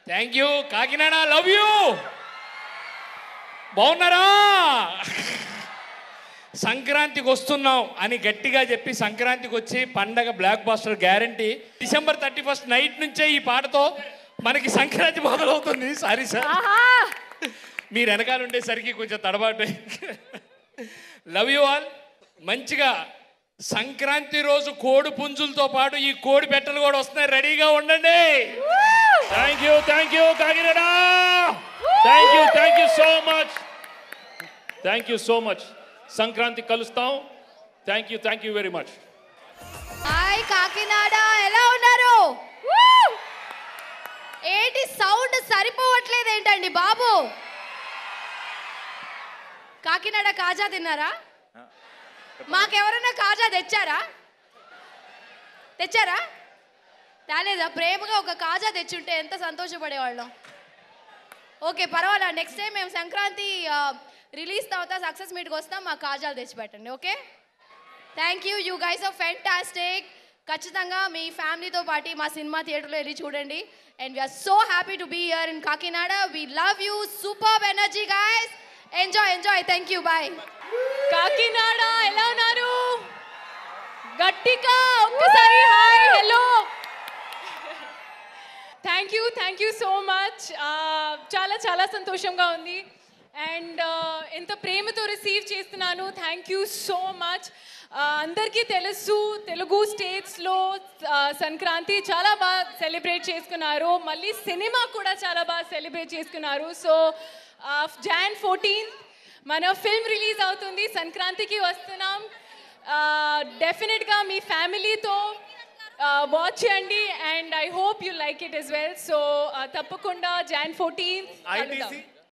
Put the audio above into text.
Thank you Kakinada, love you. బాగున్నారా? సంక్రాంతికి వస్తున్నాం అని గట్టిగా చెప్పి సంక్రాంతికి వచ్చి పండగ blockbuster guarantee. December 31st night నుంచే ఈ పాటతో మనకి సంక్రాంతి మొదలవుతుంది. సారీ సార్, మీరు వెనకాల ఉండేసరికి కొంచెం తడబాటు. Love you all. మంచిగా సంక్రాంతి రోజు కోడి పుంజులతో పాటు ఈ కోడి పెట్టలు కూడా వస్తున్నాయి, రెడీగా ఉండండి. Thank you Kakinada. Thank you so much. Sankranti కలుస్తాం. Thank you very much. Hi Kakinada, ఎలా ఉన్నారు? ఏంటి సౌండ్ సరిపోవట్లేదు ఏంటండి బాబు? కాకినాడ కాజా తిన్నారా? మాకెవరన్నా కాజా తెచ్చారా? తేలేదా? ప్రేమగా ఒక కాజా తెచ్చుంటే ఎంత సంతోషపడేవాళ్ళం. ఓకే పర్వాలేదు, నెక్స్ట్ టైం మేము సంక్రాంతి రిలీజ్ తర్వాత సక్సెస్ మీట్కి వస్తాం, మా కాజాలు తెచ్చిపెట్టండి. Okay, thank you. You guys are fantastic. ఖచ్చితంగా మీ ఫ్యామిలీతో పాటు మా సినిమా థియేటర్లో వెళ్ళి చూడండి. And we're so happy to be here in Kakinada. We love you. Super energy guys. Enjoy. Thank you, bye. Kakinada ఎలా ఉన్నారు? గట్టిగా ఒక్కసారి hi hello. Thank you so much. చాలా సంతోషంగా ఉంది. అండ్ ఎంత ప్రేమతో రిసీవ్ చేస్తున్నాను. Thank you so much. అందరికీ తెలుసు తెలుగు స్టేట్స్లో సంక్రాంతి చాలా బాగా సెలబ్రేట్ చేసుకున్నారు. మళ్ళీ సినిమా కూడా చాలా బాగా సెలబ్రేట్ చేసుకున్నారు. సో Jan 14 మన ఫిల్మ్ రిలీజ్ అవుతుంది. సంక్రాంతికి వస్తున్నాం. డెఫినెట్గా మీ ఫ్యామిలీతో వాచ్ చేయండి. And I hope you like it as well. So తప్పకుండా Jan 14